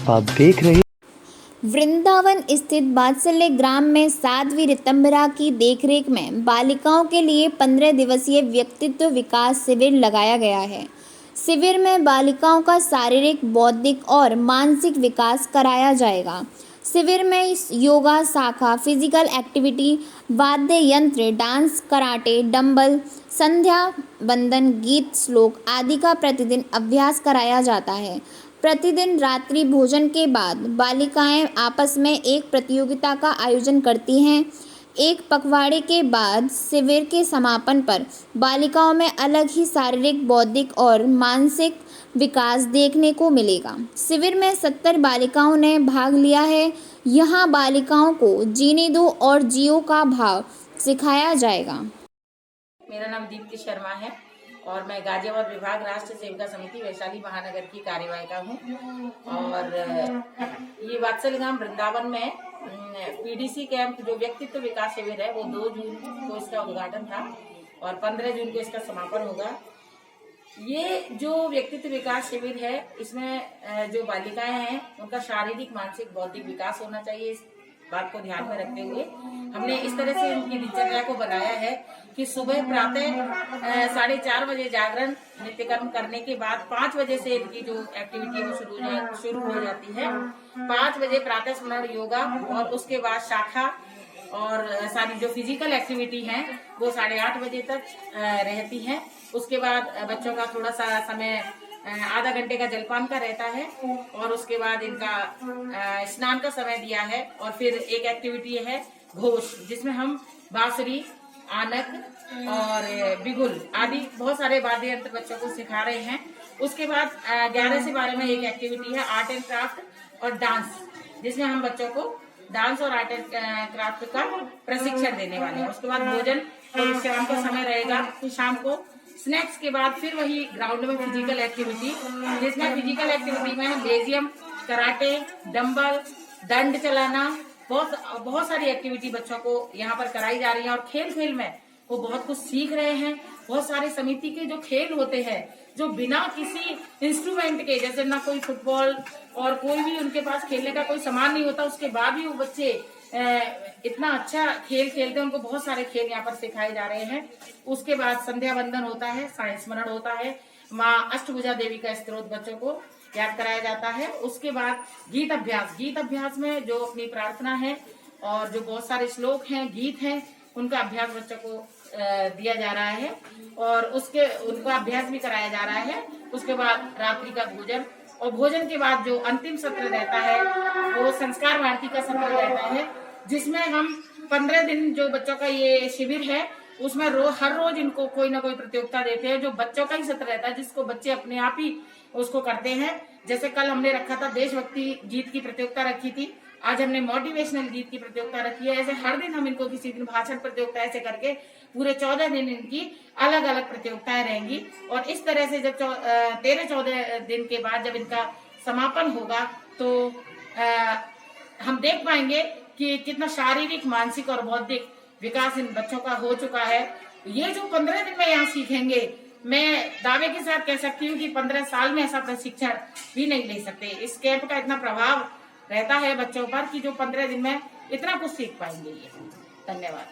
आप देख रहे वृंदावन स्थित वात्सल्य ग्राम में साध्वी ऋतंभरा की देखरेख में बालिकाओं के लिए 15 दिवसीय व्यक्तित्व विकास शिविर लगाया गया है। शिविर में बालिकाओं का शारीरिक, बौद्धिक और मानसिक विकास कराया जाएगा। शिविर में योगा शाखा, फिजिकल एक्टिविटी, वाद्य यंत्र, डांस, कराटे, डंबल, संध्या वंदन, गीत, श्लोक आदि का प्रतिदिन अभ्यास कराया जाता है। प्रतिदिन रात्रि भोजन के बाद बालिकाएं आपस में एक प्रतियोगिता का आयोजन करती हैं। एक पखवाड़े के बाद शिविर के समापन पर बालिकाओं में अलग ही शारीरिक, बौद्धिक और मानसिक विकास देखने को मिलेगा। शिविर में 70 बालिकाओं ने भाग लिया है। यहाँ बालिकाओं को जीने दो और जियो का भाव सिखाया जाएगा। मेरा नाम दीप्ति शर्मा है और मैं गाजियाबाद विभाग राष्ट्र सेविका समिति वैशाली महानगर की कार्यवाहिका हूँ। और ये वात्सल्य ग्राम वृंदावन में पीडीसी कैंप जो व्यक्तित्व विकास शिविर है वो 2 जून को इसका उद्घाटन था और 15 जून को इसका समापन होगा। ये जो व्यक्तित्व विकास शिविर है इसमें जो बालिकाएं हैं उनका शारीरिक, मानसिक, बौद्धिक विकास होना चाहिए। इस बात को ध्यान में रखते हुए हमने इस तरह से उनकी दिनचर्या को बनाया है कि सुबह प्रातः 4:30 बजे जागरण नित्यकर्म करने के बाद 5 बजे से इनकी जो एक्टिविटी है वो शुरू हो जाती है। 5 बजे प्रातः स्मरण, योगा और उसके बाद शाखा और सारी जो फिजिकल एक्टिविटी है वो 8:30 बजे तक रहती है। उसके बाद बच्चों का थोड़ा सा समय आधा घंटे का जलपान का रहता है और उसके बाद इनका स्नान का समय दिया है। और फिर एक एक्टिविटी है घोष, जिसमें हम बांसुरी, आनक और बिगुल आदि बहुत सारे वाद्य यंत्र बच्चों को सिखा रहे हैं। उसके बाद 11 से 12 में एक एक्टिविटी है आर्ट एंड क्राफ्ट और डांस, जिसमें हम बच्चों को डांस और आर्ट एंड क्राफ्ट का प्रशिक्षण देने वाले हैं। उसके बाद भोजन और शाम का समय रहेगा। फिर शाम को स्नैक्स के बाद फिर वही ग्राउंड में फिजिकल एक्टिविटी, जिसमें फिजिकल एक्टिविटी में लेजियम, कराटे, डंबल, दंड चलाना, बहुत सारी एक्टिविटी बच्चों को यहाँ पर कराई जा रही है। और खेल खेल में वो बहुत कुछ सीख रहे हैं। बहुत सारे समिति के जो खेल होते हैं जो बिना किसी इंस्ट्रूमेंट के, जैसे ना कोई फुटबॉल और कोई भी उनके पास खेलने का कोई सामान नहीं होता, उसके बाद भी वो बच्चे इतना अच्छा खेल खेलते हैं। उनको बहुत सारे खेल यहाँ पर सिखाए जा रहे हैं। उसके बाद संध्या वंदन होता है, साय स्मरण होता है, माँ अष्टभुजा देवी का स्तोत्र बच्चों को याद कराया जाता है। उसके बाद गीत अभ्यास में जो अपनी प्रार्थना है और जो बहुत सारे श्लोक हैं, गीत हैं, उनका अभ्यास बच्चों को दिया जा रहा है और उनका अभ्यास भी कराया जा रहा है। उसके बाद रात्रि का भोजन और भोजन के बाद जो अंतिम सत्र रहता है वो संस्कार भारती का सत्र रहता है, जिसमें हम 15 दिन जो बच्चों का ये शिविर है उसमें हर रोज इनको कोई ना कोई प्रतियोगिता देते हैं। जो बच्चों का ही सत्र रहता है जिसको बच्चे अपने आप ही उसको करते हैं। जैसे कल हमने रखा था देशभक्ति गीत की प्रतियोगिता रखी थी, आज हमने मोटिवेशनल गीत की प्रतियोगिता रखी है। ऐसे हर दिन हम इनको किसी दिन भाषण प्रतियोगिता, ऐसे करके पूरे 14 दिन इनकी अलग अलग प्रतियोगिताएं रहेंगी। और इस तरह से जब 13-14 दिन के बाद जब इनका समापन होगा तो हम देख पाएंगे कि कितना शारीरिक, मानसिक और बौद्धिक विकास इन बच्चों का हो चुका है। ये जो 15 दिन में यहाँ सीखेंगे, मैं दावे के साथ कह सकती हूँ कि 15 साल में ऐसा प्रशिक्षण भी नहीं ले सकते। इस कैंप का इतना प्रभाव रहता है बच्चों पर कि जो 15 दिन में इतना कुछ सीख पाएंगे ये। धन्यवाद।